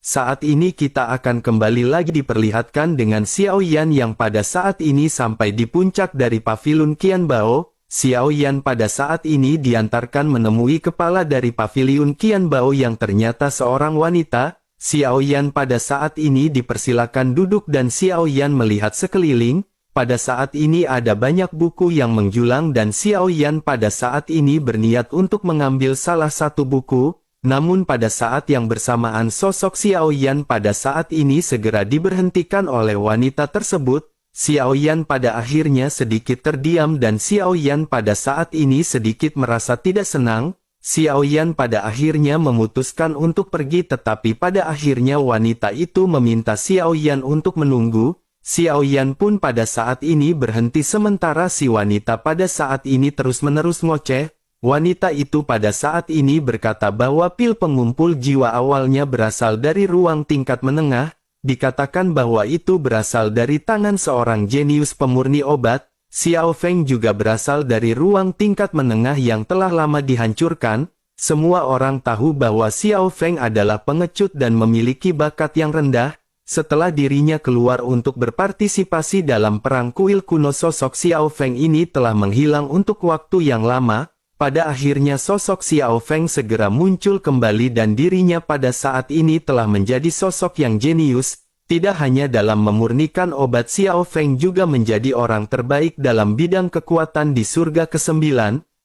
Saat ini kita akan kembali lagi diperlihatkan dengan Xiao Yan yang pada saat ini sampai di puncak dari pavilion Qianbao. Xiao Yan pada saat ini diantarkan menemui kepala dari pavilion Qianbao yang ternyata seorang wanita. Xiao Yan pada saat ini dipersilakan duduk dan Xiao Yan melihat sekeliling. Pada saat ini ada banyak buku yang menjulang dan Xiao Yan pada saat ini berniat untuk mengambil salah satu buku. Namun pada saat yang bersamaan sosok Xiao Yan pada saat ini segera diberhentikan oleh wanita tersebut. Xiao Yan pada akhirnya sedikit terdiam dan Xiao Yan pada saat ini sedikit merasa tidak senang. Xiao Yan pada akhirnya memutuskan untuk pergi tetapi pada akhirnya wanita itu meminta Xiao Yan untuk menunggu. Xiao Yan pun pada saat ini berhenti sementara si wanita pada saat ini terus-menerus ngoceh. Wanita itu pada saat ini berkata bahwa pil pengumpul jiwa awalnya berasal dari ruang tingkat menengah, dikatakan bahwa itu berasal dari tangan seorang jenius pemurni obat. Xiao Feng juga berasal dari ruang tingkat menengah yang telah lama dihancurkan. Semua orang tahu bahwa Xiao Feng adalah pengecut dan memiliki bakat yang rendah. Setelah dirinya keluar untuk berpartisipasi dalam perang kuil kuno, sosok Xiao Feng ini telah menghilang untuk waktu yang lama. Pada akhirnya sosok Xiao Feng segera muncul kembali dan dirinya pada saat ini telah menjadi sosok yang jenius. Tidak hanya dalam memurnikan obat, Xiao Feng juga menjadi orang terbaik dalam bidang kekuatan di surga ke-9.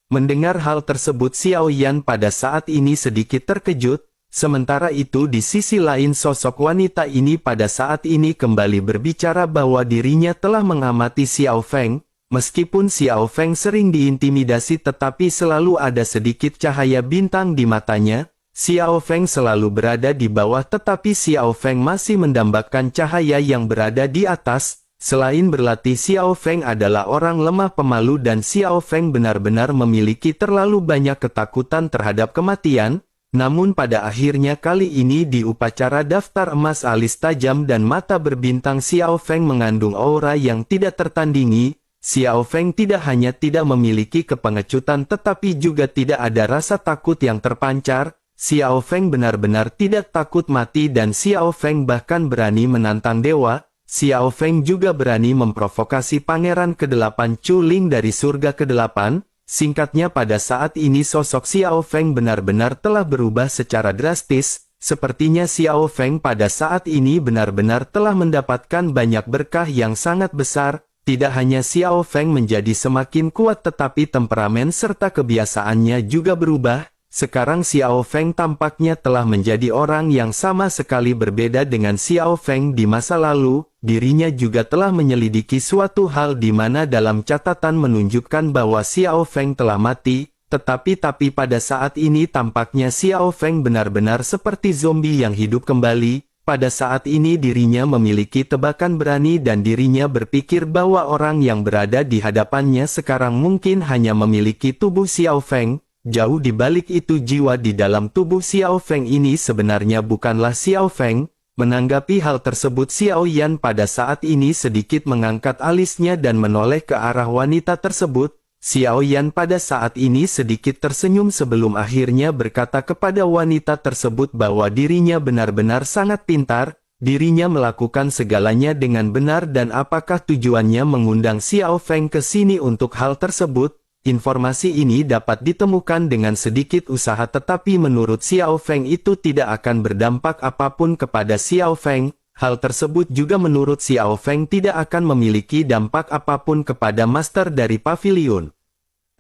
Mendengar hal tersebut Xiao Yan pada saat ini sedikit terkejut. Sementara itu di sisi lain sosok wanita ini pada saat ini kembali berbicara bahwa dirinya telah mengamati Xiao Feng. Meskipun Xiao Feng sering diintimidasi tetapi selalu ada sedikit cahaya bintang di matanya. Xiao Feng selalu berada di bawah tetapi Xiao Feng masih mendambakan cahaya yang berada di atas. Selain berlatih, Xiao Feng adalah orang lemah pemalu dan Xiao Feng benar-benar memiliki terlalu banyak ketakutan terhadap kematian. Namun pada akhirnya kali ini di upacara daftar emas alis tajam dan mata berbintang, Xiao Feng mengandung aura yang tidak tertandingi. Xiao Feng tidak hanya tidak memiliki kepengecutan tetapi juga tidak ada rasa takut yang terpancar. Xiao Feng benar-benar tidak takut mati dan Xiao Feng bahkan berani menantang dewa. Xiao Feng juga berani memprovokasi Pangeran ke-8 Chu Ling dari surga ke-8. Singkatnya pada saat ini sosok Xiao Feng benar-benar telah berubah secara drastis. Sepertinya Xiao Feng pada saat ini benar-benar telah mendapatkan banyak berkah yang sangat besar. Tidak hanya Xiao Feng menjadi semakin kuat tetapi temperamen serta kebiasaannya juga berubah. Sekarang Xiao Feng tampaknya telah menjadi orang yang sama sekali berbeda dengan Xiao Feng di masa lalu. Dirinya juga telah menyelidiki suatu hal di mana dalam catatan menunjukkan bahwa Xiao Feng telah mati. Tetapi pada saat ini tampaknya Xiao Feng benar-benar seperti zombie yang hidup kembali. Pada saat ini dirinya memiliki tebakan berani dan dirinya berpikir bahwa orang yang berada di hadapannya sekarang mungkin hanya memiliki tubuh Xiao Feng. Jauh di balik itu jiwa di dalam tubuh Xiao Feng ini sebenarnya bukanlah Xiao Feng. Menanggapi hal tersebut Xiao Yan pada saat ini sedikit mengangkat alisnya dan menoleh ke arah wanita tersebut. Xiao Yan pada saat ini sedikit tersenyum sebelum akhirnya berkata kepada wanita tersebut bahwa dirinya benar-benar sangat pintar, dirinya melakukan segalanya dengan benar dan apakah tujuannya mengundang Xiao Feng ke sini untuk hal tersebut. Informasi ini dapat ditemukan dengan sedikit usaha tetapi menurut Xiao Feng itu tidak akan berdampak apapun kepada Xiao Feng. Hal tersebut juga menurut Xiao Feng tidak akan memiliki dampak apapun kepada master dari pavilion.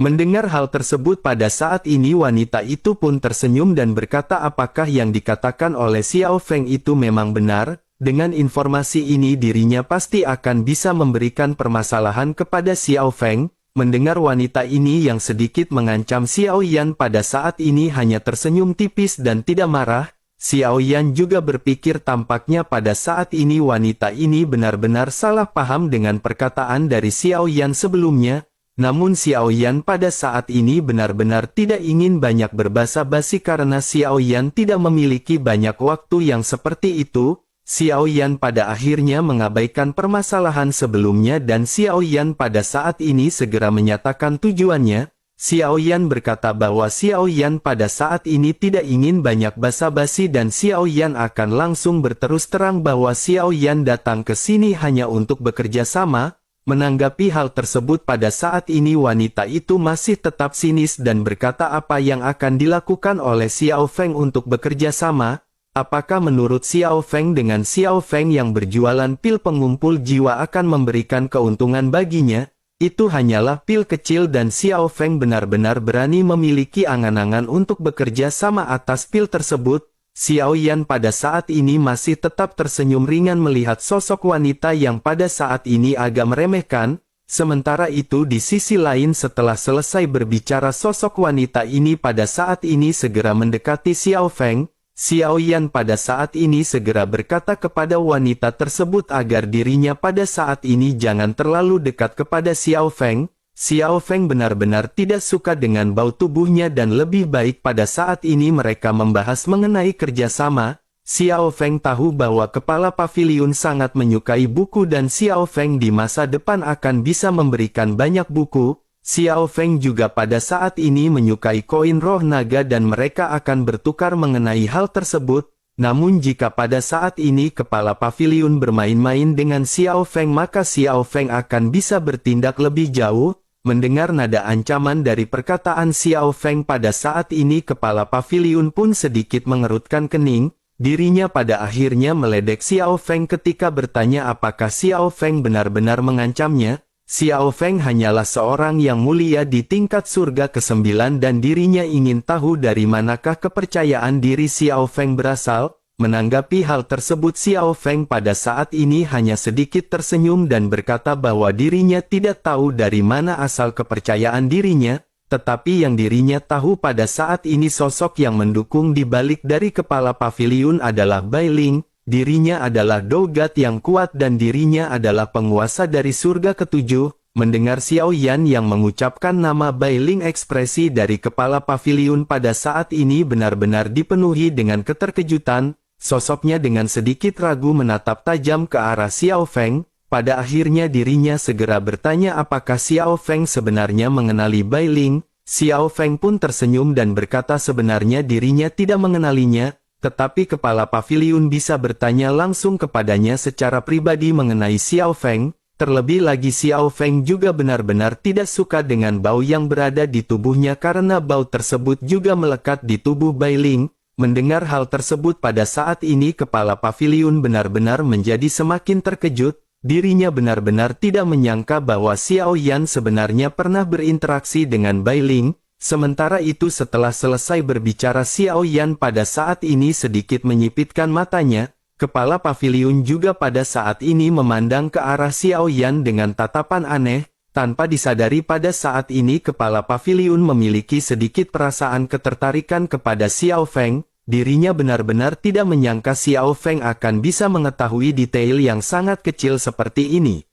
Mendengar hal tersebut pada saat ini wanita itu pun tersenyum dan berkata apakah yang dikatakan oleh Xiao Feng itu memang benar. Dengan informasi ini dirinya pasti akan bisa memberikan permasalahan kepada Xiao Feng. Mendengar wanita ini yang sedikit mengancam Xiao Yan pada saat ini hanya tersenyum tipis dan tidak marah. Xiao Yan juga berpikir tampaknya pada saat ini wanita ini benar-benar salah paham dengan perkataan dari Xiao Yan sebelumnya. Namun Xiao Yan pada saat ini benar-benar tidak ingin banyak berbasa-basi karena Xiao Yan tidak memiliki banyak waktu yang seperti itu. Xiao Yan pada akhirnya mengabaikan permasalahan sebelumnya dan Xiao Yan pada saat ini segera menyatakan tujuannya. Xiao Yan berkata bahwa Xiao Yan pada saat ini tidak ingin banyak basa-basi dan Xiao Yan akan langsung berterus terang bahwa Xiao Yan datang ke sini hanya untuk bekerja sama. Menanggapi hal tersebut pada saat ini wanita itu masih tetap sinis dan berkata apa yang akan dilakukan oleh Xiao Feng untuk bekerja sama. Apakah menurut Xiao Feng dengan Xiao Feng yang berjualan pil pengumpul jiwa akan memberikan keuntungan baginya? Itu hanyalah pil kecil dan Xiao Feng benar-benar berani memiliki angan-angan untuk bekerja sama atas pil tersebut. Xiao Yan pada saat ini masih tetap tersenyum ringan melihat sosok wanita yang pada saat ini agak meremehkan. Sementara itu di sisi lain setelah selesai berbicara sosok wanita ini pada saat ini segera mendekati Xiao Feng. Xiao Yan pada saat ini segera berkata kepada wanita tersebut agar dirinya pada saat ini jangan terlalu dekat kepada Xiao Feng. Xiao Feng benar-benar tidak suka dengan bau tubuhnya dan lebih baik pada saat ini mereka membahas mengenai kerjasama. Xiao Feng tahu bahwa kepala paviliun sangat menyukai buku dan Xiao Feng di masa depan akan bisa memberikan banyak buku. Xiao Feng juga pada saat ini menyukai koin roh naga dan mereka akan bertukar mengenai hal tersebut. Namun jika pada saat ini kepala paviliun bermain-main dengan Xiao Feng maka Xiao Feng akan bisa bertindak lebih jauh. Mendengar nada ancaman dari perkataan Xiao Feng pada saat ini kepala paviliun pun sedikit mengerutkan kening. Dirinya pada akhirnya meledek Xiao Feng ketika bertanya apakah Xiao Feng benar-benar mengancamnya. Xiao Feng hanyalah seorang yang mulia di tingkat surga ke-9 dan dirinya ingin tahu dari manakah kepercayaan diri Xiao Feng berasal. Menanggapi hal tersebut Xiao Feng pada saat ini hanya sedikit tersenyum dan berkata bahwa dirinya tidak tahu dari mana asal kepercayaan dirinya, tetapi yang dirinya tahu pada saat ini sosok yang mendukung di balik dari kepala paviliun adalah Bai Ling. Dirinya adalah Dogat yang kuat dan dirinya adalah penguasa dari surga ke-7. Mendengar Xiao Yan yang mengucapkan nama Bai Ling ekspresi dari kepala paviliun pada saat ini benar-benar dipenuhi dengan keterkejutan. Sosoknya dengan sedikit ragu menatap tajam ke arah Xiao Feng. Pada akhirnya dirinya segera bertanya apakah Xiao Feng sebenarnya mengenali Bai Ling. Xiao Feng pun tersenyum dan berkata sebenarnya dirinya tidak mengenalinya. Tetapi kepala paviliun bisa bertanya langsung kepadanya secara pribadi mengenai Xiao Feng. Terlebih lagi Xiao Feng juga benar-benar tidak suka dengan bau yang berada di tubuhnya karena bau tersebut juga melekat di tubuh Bai Ling. Mendengar hal tersebut pada saat ini kepala paviliun benar-benar menjadi semakin terkejut. Dirinya benar-benar tidak menyangka bahwa Xiao Yan sebenarnya pernah berinteraksi dengan Bai Ling. Sementara itu setelah selesai berbicara Xiao Yan pada saat ini sedikit menyipitkan matanya, kepala paviliun juga pada saat ini memandang ke arah Xiao Yan dengan tatapan aneh, tanpa disadari pada saat ini kepala paviliun memiliki sedikit perasaan ketertarikan kepada Xiao Feng, dirinya benar-benar tidak menyangka Xiao Feng akan bisa mengetahui detail yang sangat kecil seperti ini.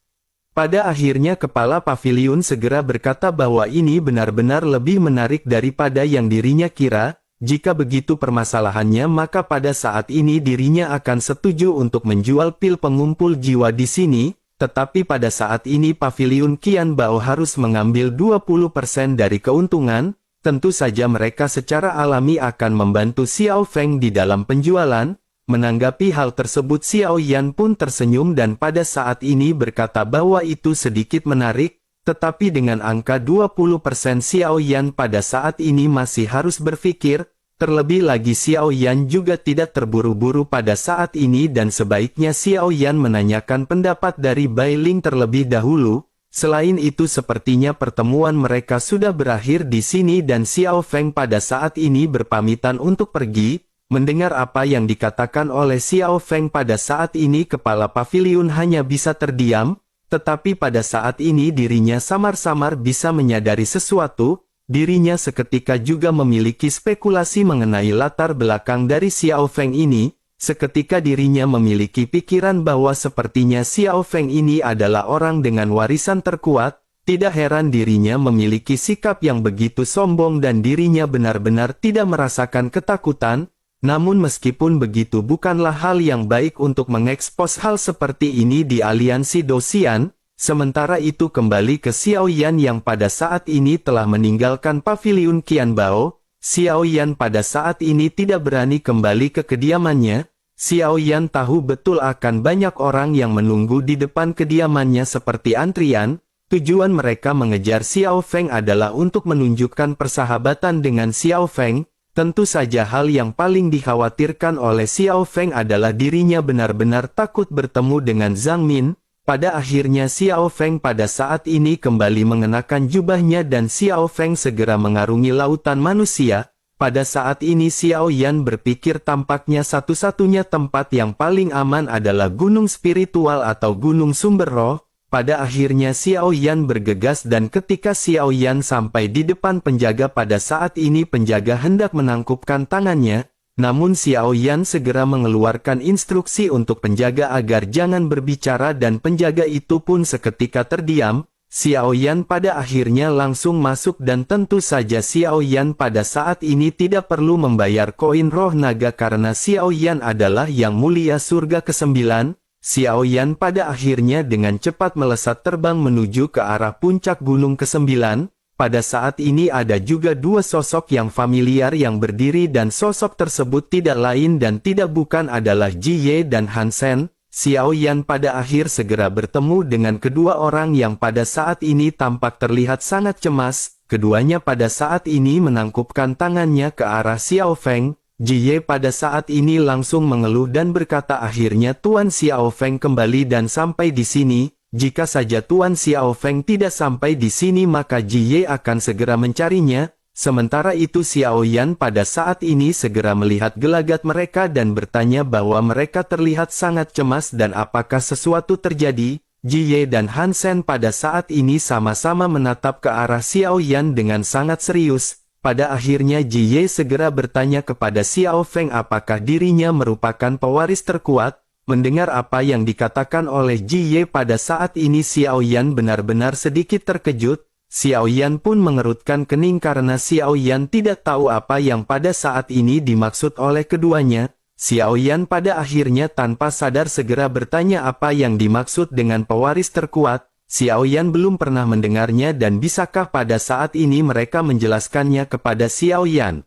Pada akhirnya kepala paviliun segera berkata bahwa ini benar-benar lebih menarik daripada yang dirinya kira. Jika begitu permasalahannya maka pada saat ini dirinya akan setuju untuk menjual pil pengumpul jiwa di sini. Tetapi pada saat ini paviliun Qian Bao harus mengambil 20% dari keuntungan. Tentu saja mereka secara alami akan membantu Xiao Feng di dalam penjualan. Menanggapi hal tersebut Xiao Yan pun tersenyum dan pada saat ini berkata bahwa itu sedikit menarik, tetapi dengan angka 20% Xiao Yan pada saat ini masih harus berpikir, terlebih lagi Xiao Yan juga tidak terburu-buru pada saat ini dan sebaiknya Xiao Yan menanyakan pendapat dari Bai Ling terlebih dahulu. Selain itu sepertinya pertemuan mereka sudah berakhir di sini dan Xiao Feng pada saat ini berpamitan untuk pergi. Mendengar apa yang dikatakan oleh Xiao Feng pada saat ini kepala paviliun hanya bisa terdiam, tetapi pada saat ini dirinya samar-samar bisa menyadari sesuatu, dirinya seketika juga memiliki spekulasi mengenai latar belakang dari Xiao Feng ini, seketika dirinya memiliki pikiran bahwa sepertinya Xiao Feng ini adalah orang dengan warisan terkuat, tidak heran dirinya memiliki sikap yang begitu sombong dan dirinya benar-benar tidak merasakan ketakutan. Namun meskipun begitu bukanlah hal yang baik untuk mengekspos hal seperti ini di aliansi Dosian, Sementara itu kembali ke Xiao Yan yang pada saat ini telah meninggalkan paviliun Qianbao. Xiao Yan pada saat ini tidak berani kembali ke kediamannya. Xiao Yan tahu betul akan banyak orang yang menunggu di depan kediamannya seperti antrian. Tujuan mereka mengejar Xiao Feng adalah untuk menunjukkan persahabatan dengan Xiao Feng. Tentu saja hal yang paling dikhawatirkan oleh Xiao Feng adalah dirinya benar-benar takut bertemu dengan Zhang Min. Pada akhirnya Xiao Feng pada saat ini kembali mengenakan jubahnya dan Xiao Feng segera mengarungi lautan manusia. Pada saat ini Xiao Yan berpikir tampaknya satu-satunya tempat yang paling aman adalah gunung spiritual atau gunung sumber roh. Pada akhirnya Xiao Yan bergegas dan ketika Xiao Yan sampai di depan penjaga pada saat ini penjaga hendak menangkupkan tangannya. Namun Xiao Yan segera mengeluarkan instruksi untuk penjaga agar jangan berbicara dan penjaga itu pun seketika terdiam. Xiao Yan pada akhirnya langsung masuk dan tentu saja Xiao Yan pada saat ini tidak perlu membayar koin roh naga karena Xiao Yan adalah yang mulia surga ke-9. Xiao Yan pada akhirnya dengan cepat melesat terbang menuju ke arah puncak gunung ke-9. Pada saat ini ada juga dua sosok yang familiar yang berdiri dan sosok tersebut tidak lain dan tidak bukan adalah Ji Ye dan Han Sen. Xiao Yan pada akhir segera bertemu dengan kedua orang yang pada saat ini tampak terlihat sangat cemas. Keduanya pada saat ini menangkupkan tangannya ke arah Xiao Feng. Ji Ye pada saat ini langsung mengeluh dan berkata akhirnya Tuan Xiao Feng kembali dan sampai di sini. Jika saja Tuan Xiao Feng tidak sampai di sini maka Ji Ye akan segera mencarinya. Sementara itu Xiao Yan pada saat ini segera melihat gelagat mereka dan bertanya bahwa mereka terlihat sangat cemas dan apakah sesuatu terjadi. Ji Ye dan Han Sen pada saat ini sama-sama menatap ke arah Xiao Yan dengan sangat serius. Pada akhirnya Ji Ye segera bertanya kepada Xiao Feng apakah dirinya merupakan pewaris terkuat. Mendengar apa yang dikatakan oleh Ji Ye pada saat ini Xiao Yan benar-benar sedikit terkejut. Xiao Yan pun mengerutkan kening karena Xiao Yan tidak tahu apa yang pada saat ini dimaksud oleh keduanya. Xiao Yan pada akhirnya tanpa sadar segera bertanya apa yang dimaksud dengan pewaris terkuat. Xiao Yan belum pernah mendengarnya dan bisakah pada saat ini mereka menjelaskannya kepada Xiao Yan.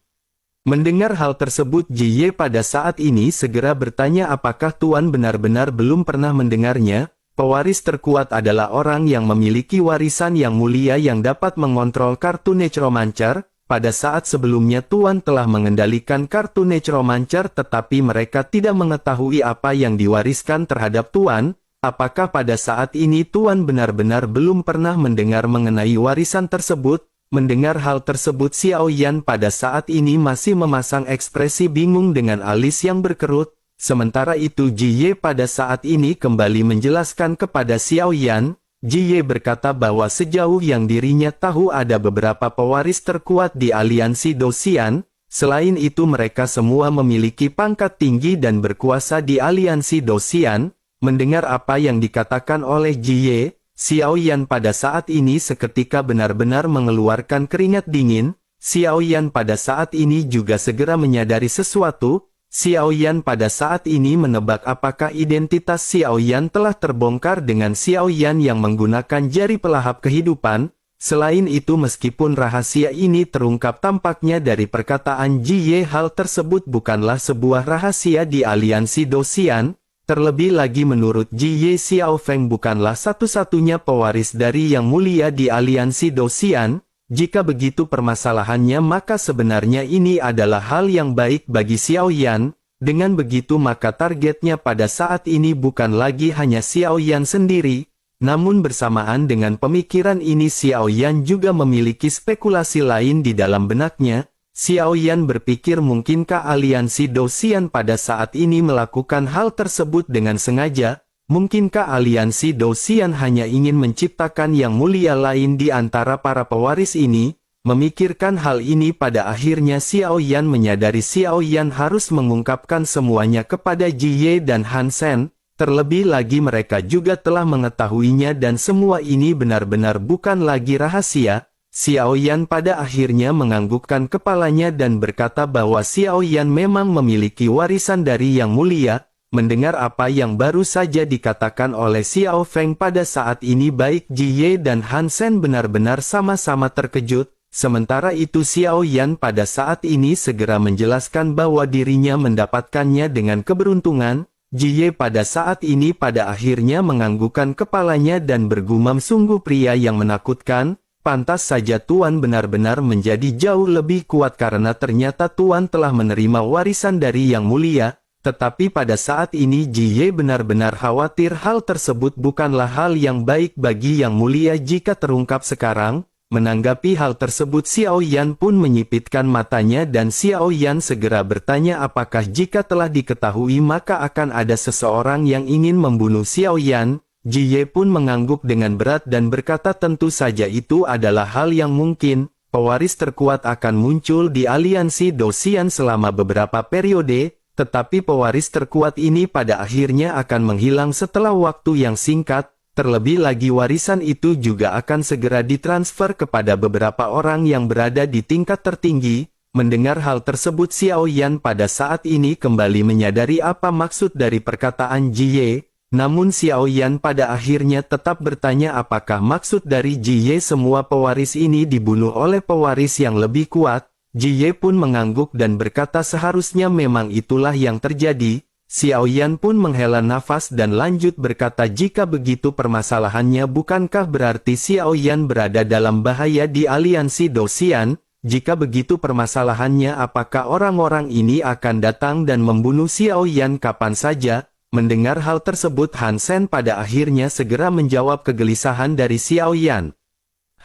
Mendengar hal tersebut Ji Ye pada saat ini segera bertanya apakah Tuan benar-benar belum pernah mendengarnya. Pewaris terkuat adalah orang yang memiliki warisan yang mulia yang dapat mengontrol kartu Necromancer. Pada saat sebelumnya Tuan telah mengendalikan kartu Necromancer tetapi mereka tidak mengetahui apa yang diwariskan terhadap Tuan. Apakah pada saat ini Tuan benar-benar belum pernah mendengar mengenai warisan tersebut? Mendengar hal tersebut Xiao Yan pada saat ini masih memasang ekspresi bingung dengan alis yang berkerut. Sementara itu Ji Ye pada saat ini kembali menjelaskan kepada Xiao Yan. Ji Ye berkata bahwa sejauh yang dirinya tahu ada beberapa pewaris terkuat di aliansi Dosian. Selain itu mereka semua memiliki pangkat tinggi dan berkuasa di aliansi Dosian. Mendengar apa yang dikatakan oleh Ji Ye, Xiao Yan pada saat ini seketika benar-benar mengeluarkan keringat dingin. Xiao Yan pada saat ini juga segera menyadari sesuatu. Xiao Yan pada saat ini menebak apakah identitas Xiao Yan telah terbongkar dengan Xiao Yan yang menggunakan jari pelahap kehidupan. Selain itu meskipun rahasia ini terungkap tampaknya dari perkataan Ji Ye hal tersebut bukanlah sebuah rahasia di aliansi Dosian. Terlebih lagi menurut Ji Ye Xiao Feng bukanlah satu-satunya pewaris dari Yang Mulia di aliansi Dosian. Jika begitu permasalahannya maka sebenarnya ini adalah hal yang baik bagi Xiao Yan. Dengan begitu maka targetnya pada saat ini bukan lagi hanya Xiao Yan sendiri. Namun bersamaan dengan pemikiran ini Xiao Yan juga memiliki spekulasi lain di dalam benaknya. Xiao Yan berpikir mungkinkah aliansi Dosian pada saat ini melakukan hal tersebut dengan sengaja? Mungkinkah aliansi Dosian hanya ingin menciptakan yang mulia lain di antara para pewaris ini? Memikirkan hal ini pada akhirnya Xiao Yan menyadari Xiao Yan harus mengungkapkan semuanya kepada Ji Ye dan Han Sen. Terlebih lagi mereka juga telah mengetahuinya dan semua ini benar-benar bukan lagi rahasia. Xiao Yan pada akhirnya menganggukkan kepalanya dan berkata bahwa Xiao Yan memang memiliki warisan dari Yang Mulia. mendengar apa yang baru saja dikatakan oleh Xiao Feng pada saat ini baik Ji Ye dan Han Sen benar-benar sama-sama terkejut. Sementara itu Xiao Yan pada saat ini segera menjelaskan bahwa dirinya mendapatkannya dengan keberuntungan. Ji Ye pada saat ini pada akhirnya menganggukkan kepalanya dan bergumam, sungguh pria yang menakutkan, pantas saja Tuan benar-benar menjadi jauh lebih kuat karena ternyata Tuan telah menerima warisan dari Yang Mulia. Tetapi pada saat ini Ji Ye benar-benar khawatir hal tersebut bukanlah hal yang baik bagi Yang Mulia jika terungkap sekarang. Menanggapi hal tersebut Xiao Yan pun menyipitkan matanya dan Xiao Yan segera bertanya apakah jika telah diketahui maka akan ada seseorang yang ingin membunuh Xiao Yan. Ji Ye pun mengangguk dengan berat dan berkata tentu saja itu adalah hal yang mungkin. Pewaris terkuat akan muncul di aliansi Dosian selama beberapa periode, tetapi pewaris terkuat ini pada akhirnya akan menghilang setelah waktu yang singkat. Terlebih lagi warisan itu juga akan segera ditransfer kepada beberapa orang yang berada di tingkat tertinggi. Mendengar hal tersebut Xiao Yan pada saat ini kembali menyadari apa maksud dari perkataan Ji Ye. Namun Xiao Yan pada akhirnya tetap bertanya apakah maksud dari Ji Ye semua pewaris ini dibunuh oleh pewaris yang lebih kuat. Ji Ye pun mengangguk dan berkata seharusnya memang itulah yang terjadi. Xiao Yan pun menghela nafas dan lanjut berkata jika begitu permasalahannya bukankah berarti Xiao Yan berada dalam bahaya di aliansi Dosian? Jika begitu permasalahannya apakah orang-orang ini akan datang dan membunuh Xiao Yan kapan saja? Mendengar hal tersebut Han Sen pada akhirnya segera menjawab kegelisahan dari Xiao Yan.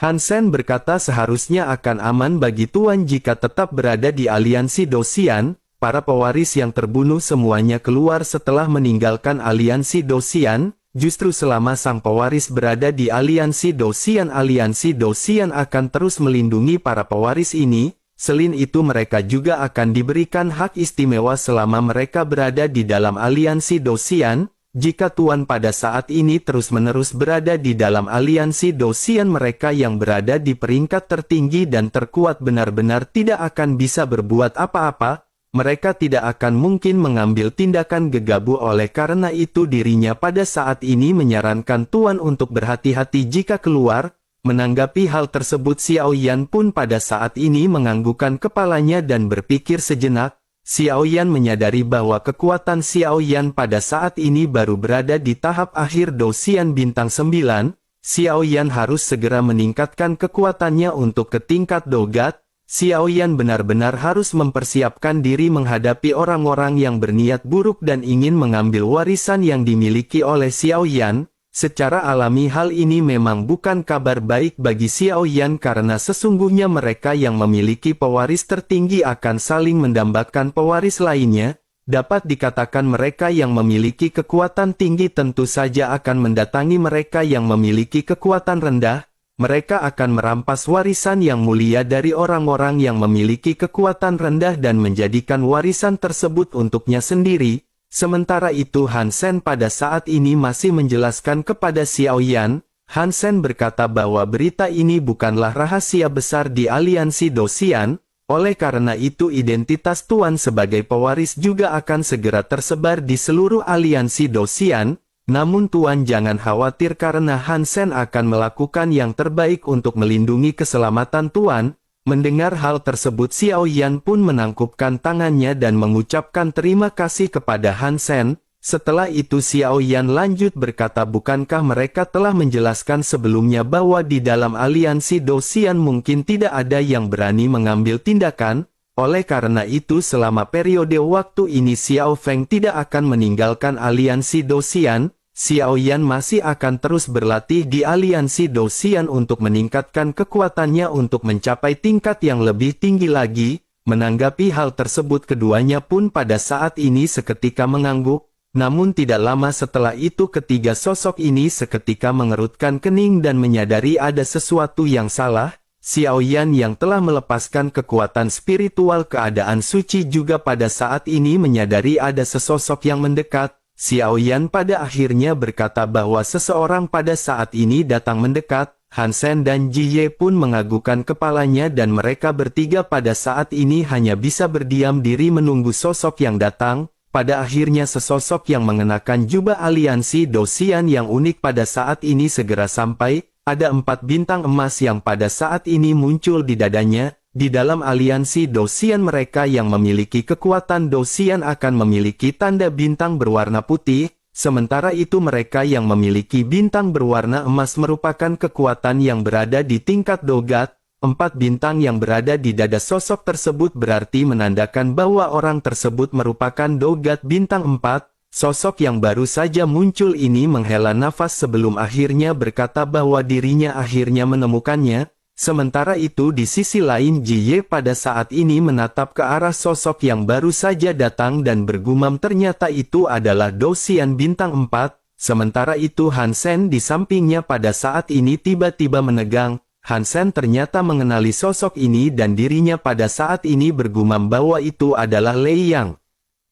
Han Sen berkata seharusnya akan aman bagi Tuan jika tetap berada di aliansi Dosian. Para pewaris yang terbunuh semuanya keluar setelah meninggalkan aliansi Dosian. Justru selama sang pewaris berada di aliansi Dosian akan terus melindungi para pewaris ini. Selain itu mereka juga akan diberikan hak istimewa selama mereka berada di dalam aliansi Dosian. Jika Tuan pada saat ini terus-menerus berada di dalam aliansi Dosian, mereka yang berada di peringkat tertinggi dan terkuat benar-benar tidak akan bisa berbuat apa-apa. Mereka tidak akan mungkin mengambil tindakan gegabah, oleh karena itu dirinya pada saat ini menyarankan Tuan untuk berhati-hati jika keluar. Menanggapi hal tersebut Xiao Yan pun pada saat ini menganggukkan kepalanya dan berpikir sejenak. Xiao Yan menyadari bahwa kekuatan Xiao Yan pada saat ini baru berada di tahap akhir Dosian bintang 9. Xiao Yan harus segera meningkatkan kekuatannya untuk ke tingkat Dogat. Xiao Yan benar-benar harus mempersiapkan diri menghadapi orang-orang yang berniat buruk dan ingin mengambil warisan yang dimiliki oleh Xiao Yan. Secara alami hal ini memang bukan kabar baik bagi Xiao Yan karena sesungguhnya mereka yang memiliki pewaris tertinggi akan saling mendambakan pewaris lainnya. Dapat dikatakan mereka yang memiliki kekuatan tinggi tentu saja akan mendatangi mereka yang memiliki kekuatan rendah. Mereka akan merampas warisan yang mulia dari orang-orang yang memiliki kekuatan rendah dan menjadikan warisan tersebut untuknya sendiri. Sementara itu Han Sen pada saat ini masih menjelaskan kepada Xiao Yan. Han Sen berkata bahwa berita ini bukanlah rahasia besar di aliansi Dosian. Oleh karena itu identitas Tuan sebagai pewaris juga akan segera tersebar di seluruh aliansi Dosian. Namun Tuan jangan khawatir karena Han Sen akan melakukan yang terbaik untuk melindungi keselamatan Tuan. Mendengar hal tersebut Xiao Yan pun menangkupkan tangannya dan mengucapkan terima kasih kepada Han Sen. Setelah itu Xiao Yan lanjut berkata bukankah mereka telah menjelaskan sebelumnya bahwa di dalam aliansi Dosian mungkin tidak ada yang berani mengambil tindakan? Oleh karena itu selama periode waktu ini Xiao Feng tidak akan meninggalkan aliansi Dosian. Xiao Yan masih akan terus berlatih di aliansi Dosian untuk meningkatkan kekuatannya untuk mencapai tingkat yang lebih tinggi lagi. Menanggapi hal tersebut keduanya pun pada saat ini seketika mengangguk. Namun tidak lama setelah itu ketiga sosok ini seketika mengerutkan kening dan menyadari ada sesuatu yang salah. Xiao Yan yang telah melepaskan kekuatan spiritual keadaan suci juga pada saat ini menyadari ada sesosok yang mendekat. Xiao Yan pada akhirnya berkata bahwa seseorang pada saat ini datang mendekat. Han Sen dan Ji Ye pun menganggukkan kepalanya dan mereka bertiga pada saat ini hanya bisa berdiam diri menunggu sosok yang datang. pada akhirnya sesosok yang mengenakan jubah aliansi Dosian yang unik pada saat ini segera sampai. Ada 4 bintang emas yang pada saat ini muncul di dadanya. Di dalam aliansi Dosian mereka yang memiliki kekuatan Dosian akan memiliki tanda bintang berwarna putih, sementara itu mereka yang memiliki bintang berwarna emas merupakan kekuatan yang berada di tingkat Dogat. 4 bintang yang berada di dada sosok tersebut berarti menandakan bahwa orang tersebut merupakan Dogat bintang 4. Sosok yang baru saja muncul ini menghela nafas sebelum akhirnya berkata bahwa dirinya akhirnya menemukannya. Sementara itu di sisi lain Jie pada saat ini menatap ke arah sosok yang baru saja datang dan bergumam ternyata itu adalah Dosian bintang 4. Sementara itu Hansen di sampingnya pada saat ini tiba-tiba menegang. Hansen ternyata mengenali sosok ini dan dirinya pada saat ini bergumam bahwa itu adalah Lei Yang.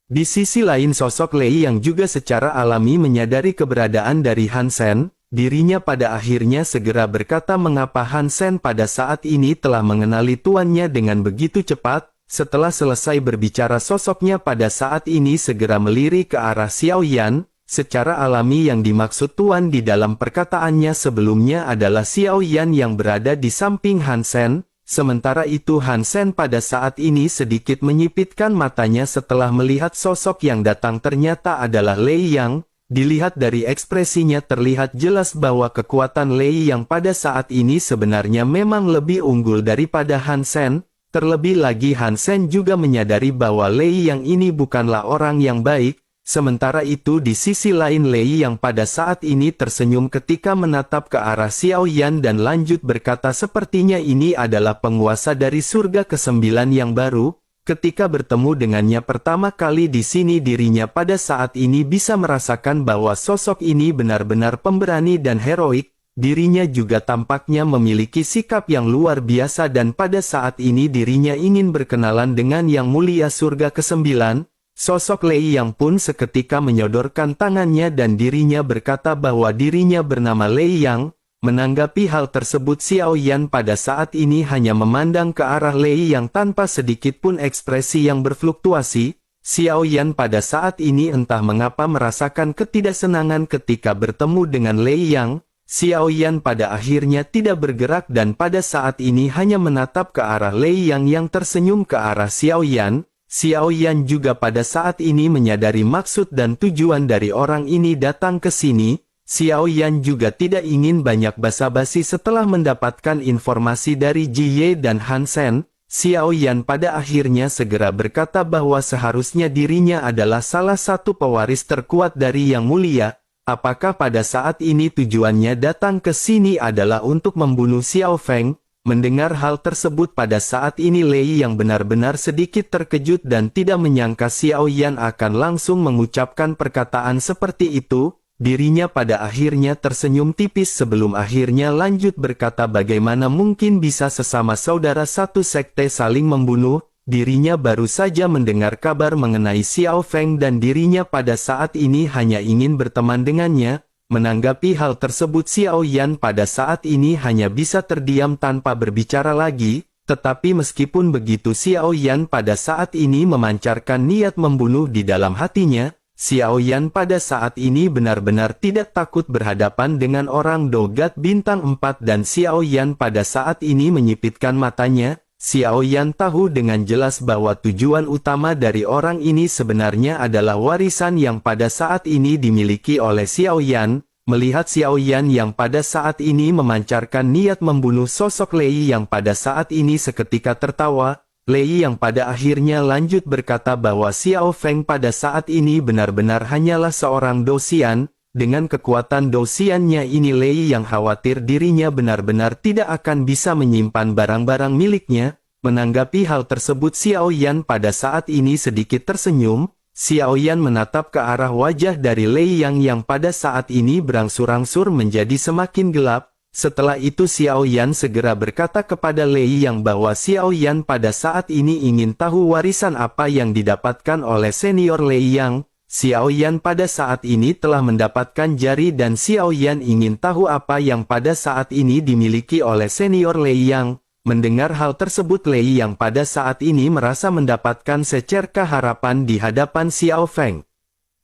Di sisi lain sosok Lei Yang juga secara alami menyadari keberadaan dari Hansen. Dirinya pada akhirnya segera berkata mengapa Hansen pada saat ini telah mengenali tuannya dengan begitu cepat. Setelah selesai berbicara sosoknya pada saat ini segera melirik ke arah Xiao Yan. Secara alami yang dimaksud tuan di dalam perkataannya sebelumnya adalah Xiao Yan yang berada di samping Hansen. Sementara itu Hansen pada saat ini sedikit menyipitkan matanya setelah melihat sosok yang datang ternyata adalah Lei Yang. Dilihat dari ekspresinya terlihat jelas bahwa kekuatan Lei Yang pada saat ini sebenarnya memang lebih unggul daripada Hansen. Terlebih lagi Hansen juga menyadari bahwa Lei Yang ini bukanlah orang yang baik. Sementara itu di sisi lain Lei Yang pada saat ini tersenyum ketika menatap ke arah Xiao Yan dan lanjut berkata sepertinya ini adalah penguasa dari surga ke-9 yang baru. Ketika bertemu dengannya pertama kali di sini dirinya pada saat ini bisa merasakan bahwa sosok ini benar-benar pemberani dan heroik. Dirinya juga tampaknya memiliki sikap yang luar biasa dan pada saat ini dirinya ingin berkenalan dengan Yang Mulia Surga ke-9. Sosok Lei Yang pun seketika menyodorkan tangannya dan dirinya berkata bahwa dirinya bernama Lei Yang. Menanggapi hal tersebut Xiao Yan pada saat ini hanya memandang ke arah Lei Yang tanpa sedikit pun ekspresi yang berfluktuasi. Xiao Yan pada saat ini entah mengapa merasakan ketidaksenangan ketika bertemu dengan Lei Yang. Xiao Yan pada akhirnya tidak bergerak dan pada saat ini hanya menatap ke arah Lei Yang yang tersenyum ke arah Xiao Yan. Xiao Yan juga pada saat ini menyadari maksud dan tujuan dari orang ini datang ke sini. Xiao Yan juga tidak ingin banyak basa-basi setelah mendapatkan informasi dari Jie dan Hansen. Xiao Yan pada akhirnya segera berkata bahwa seharusnya dirinya adalah salah satu pewaris terkuat dari Yang Mulia. Apakah pada saat ini tujuannya datang ke sini adalah untuk membunuh Xiao Feng? Mendengar hal tersebut pada saat ini Lei Yang benar-benar sedikit terkejut dan tidak menyangka Xiao Yan akan langsung mengucapkan perkataan seperti itu. Dirinya pada akhirnya tersenyum tipis sebelum akhirnya lanjut berkata bagaimana mungkin bisa sesama saudara satu sekte saling membunuh. Dirinya baru saja mendengar kabar mengenai Xiao Feng dan dirinya pada saat ini hanya ingin berteman dengannya. Menanggapi hal tersebut Xiao Yan pada saat ini hanya bisa terdiam tanpa berbicara lagi, tetapi meskipun begitu Xiao Yan pada saat ini memancarkan niat membunuh di dalam hatinya, Xiao Yan pada saat ini benar-benar tidak takut berhadapan dengan orang Dogat bintang 4 dan Xiao Yan pada saat ini menyipitkan matanya. Xiao Yan tahu dengan jelas bahwa tujuan utama dari orang ini sebenarnya adalah warisan yang pada saat ini dimiliki oleh Xiao Yan. Melihat Xiao Yan yang pada saat ini memancarkan niat membunuh sosok Lei yang pada saat ini seketika tertawa, Lei yang pada akhirnya lanjut berkata bahwa Xiao Feng pada saat ini benar-benar hanyalah seorang Dosian. Dengan kekuatan Dosiannya ini Lei yang khawatir dirinya benar-benar tidak akan bisa menyimpan barang-barang miliknya. Menanggapi hal tersebut Xiao Yan pada saat ini sedikit tersenyum. Xiao Yan menatap ke arah wajah dari Lei yang pada saat ini berangsur-angsur menjadi semakin gelap. Setelah itu Xiao Yan segera berkata kepada Lei Yang bahwa Xiao Yan pada saat ini ingin tahu warisan apa yang didapatkan oleh senior Lei Yang. Xiao Yan pada saat ini telah mendapatkan jari dan Xiao Yan ingin tahu apa yang pada saat ini dimiliki oleh senior Lei Yang. Mendengar hal tersebut, Lei yang pada saat ini merasa mendapatkan secerkah harapan di hadapan Xiao Feng.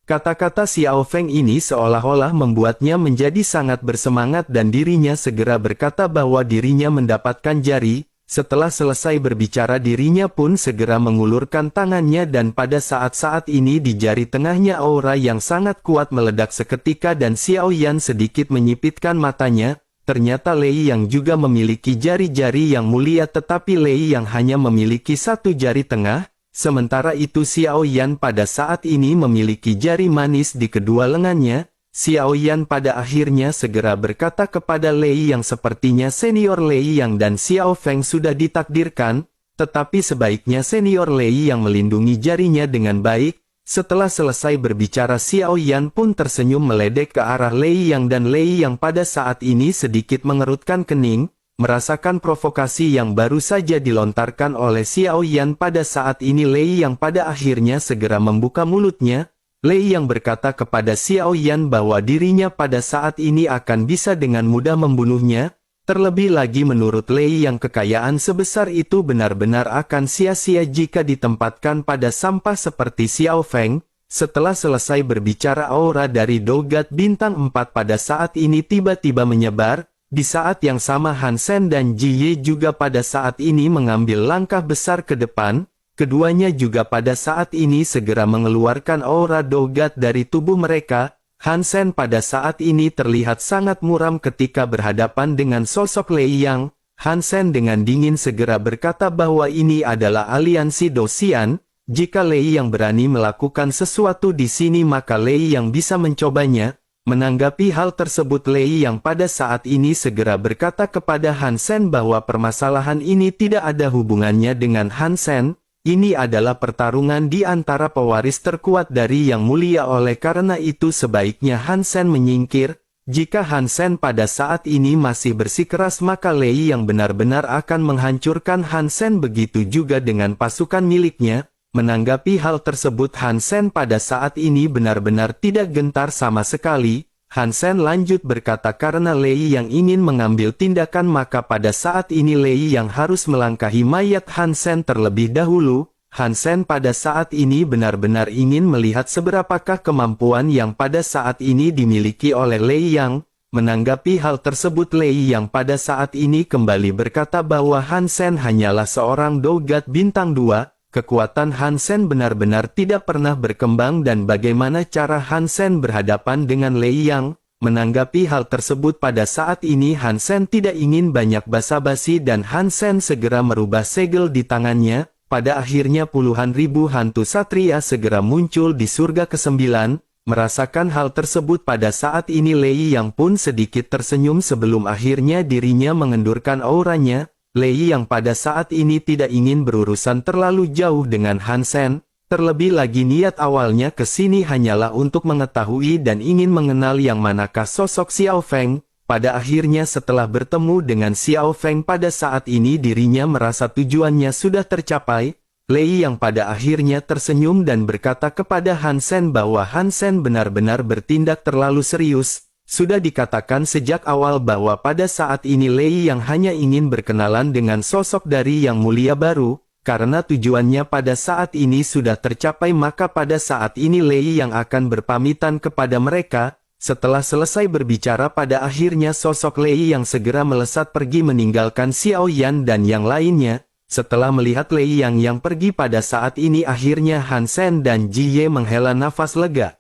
Kata-kata Xiao Feng ini seolah-olah membuatnya menjadi sangat bersemangat dan dirinya segera berkata bahwa dirinya mendapatkan jari. Setelah selesai berbicara, dirinya pun segera mengulurkan tangannya dan pada saat-saat ini di jari tengahnya aura yang sangat kuat meledak seketika dan Xiao Yan sedikit menyipitkan matanya. Ternyata Lei yang juga memiliki jari-jari yang mulia, tetapi Lei yang hanya memiliki satu jari tengah. Sementara itu Xiao Yan pada saat ini memiliki jari manis di kedua lengannya. Xiao Yan pada akhirnya segera berkata kepada Lei yang sepertinya senior Lei Yang dan Xiao Feng sudah ditakdirkan, tetapi sebaiknya senior Lei Yang melindungi jarinya dengan baik. Setelah selesai berbicara, Xiao Yan pun tersenyum meledek ke arah Lei Yang dan Lei Yang pada saat ini sedikit mengerutkan kening, merasakan provokasi yang baru saja dilontarkan oleh Xiao Yan pada saat ini. Lei Yang pada akhirnya segera membuka mulutnya. Lei Yang berkata kepada Xiao Yan bahwa dirinya pada saat ini akan bisa dengan mudah membunuhnya. Terlebih lagi menurut Lei Yang kekayaan sebesar itu benar-benar akan sia-sia jika ditempatkan pada sampah seperti Xiao Feng. Setelah selesai berbicara, aura dari Dogat Bintang 4 pada saat ini tiba-tiba menyebar. Di saat yang sama Han Sen dan Ji Ye juga pada saat ini mengambil langkah besar ke depan. Keduanya juga pada saat ini segera mengeluarkan aura Dogat dari tubuh mereka. Han Sen pada saat ini terlihat sangat muram ketika berhadapan dengan sosok Lei Yang. Han Sen dengan dingin segera berkata bahwa ini adalah aliansi Dosian. Jika Lei Yang berani melakukan sesuatu di sini maka Lei Yang bisa mencobanya. Menanggapi hal tersebut, Lei Yang pada saat ini segera berkata kepada Han Sen bahwa permasalahan ini tidak ada hubungannya dengan Han Sen. Ini adalah pertarungan di antara pewaris terkuat dari Yang Mulia, oleh karena itu sebaiknya Han Sen menyingkir. Jika Han Sen pada saat ini masih bersikeras maka Lei Yang benar-benar akan menghancurkan Han Sen, begitu juga dengan pasukan miliknya. Menanggapi hal tersebut, Han Sen pada saat ini benar-benar tidak gentar sama sekali. Han Sen lanjut berkata karena Lei Yang ingin mengambil tindakan maka pada saat ini Lei Yang harus melangkahi mayat Han Sen terlebih dahulu. Han Sen pada saat ini benar-benar ingin melihat seberapakah kemampuan yang pada saat ini dimiliki oleh Lei Yang. Menanggapi hal tersebut, Lei Yang pada saat ini kembali berkata bahwa Han Sen hanyalah seorang Dogat Bintang 2. Kekuatan Han Sen benar-benar tidak pernah berkembang dan bagaimana cara Han Sen berhadapan dengan Lei Yang. Menanggapi hal tersebut pada saat ini Han Sen tidak ingin banyak basa-basi dan Han Sen segera merubah segel di tangannya. Pada akhirnya puluhan ribu hantu satria segera muncul di surga ke-9. Merasakan hal tersebut pada saat ini Lei Yang pun sedikit tersenyum sebelum akhirnya dirinya mengendurkan auranya. Lei Yang pada saat ini tidak ingin berurusan terlalu jauh dengan Han Sen. Terlebih lagi niat awalnya ke sini hanyalah untuk mengetahui dan ingin mengenal yang manakah sosok Xiao Feng. Pada akhirnya setelah bertemu dengan Xiao Feng pada saat ini dirinya merasa tujuannya sudah tercapai. Lei Yang pada akhirnya tersenyum dan berkata kepada Han Sen bahwa Han Sen benar-benar bertindak terlalu serius. Sudah dikatakan sejak awal bahwa pada saat ini Lei Yang hanya ingin berkenalan dengan sosok dari Yang Mulia baru. Karena tujuannya pada saat ini sudah tercapai maka pada saat ini Lei Yang akan berpamitan kepada mereka. Setelah selesai berbicara pada akhirnya sosok Lei Yang segera melesat pergi meninggalkan Xiao Yan dan yang lainnya. Setelah melihat Lei Yang pergi pada saat ini akhirnya Han Sen dan Ji Ye menghela nafas lega.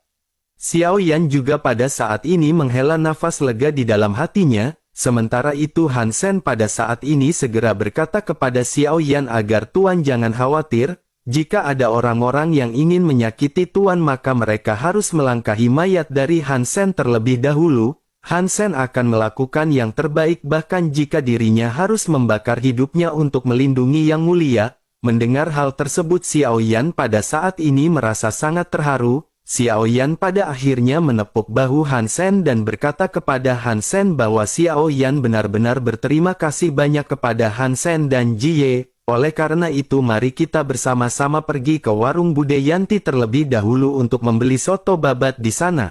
Xiao Yan juga pada saat ini menghela nafas lega di dalam hatinya. Sementara itu Han Sen pada saat ini segera berkata kepada Xiao Yan agar Tuan jangan khawatir. Jika ada orang-orang yang ingin menyakiti Tuan maka mereka harus melangkahi mayat dari Han Sen terlebih dahulu. Han Sen akan melakukan yang terbaik bahkan jika dirinya harus membakar hidupnya untuk melindungi Yang Mulia. Mendengar hal tersebut Xiao Yan pada saat ini merasa sangat terharu. Xiao Yan pada akhirnya menepuk bahu Han Sen dan berkata kepada Han Sen bahwa Xiao Yan benar-benar berterima kasih banyak kepada Han Sen dan Ji Ye. Oleh karena itu mari kita bersama-sama pergi ke warung Bude Yanti terlebih dahulu untuk membeli soto babat di sana.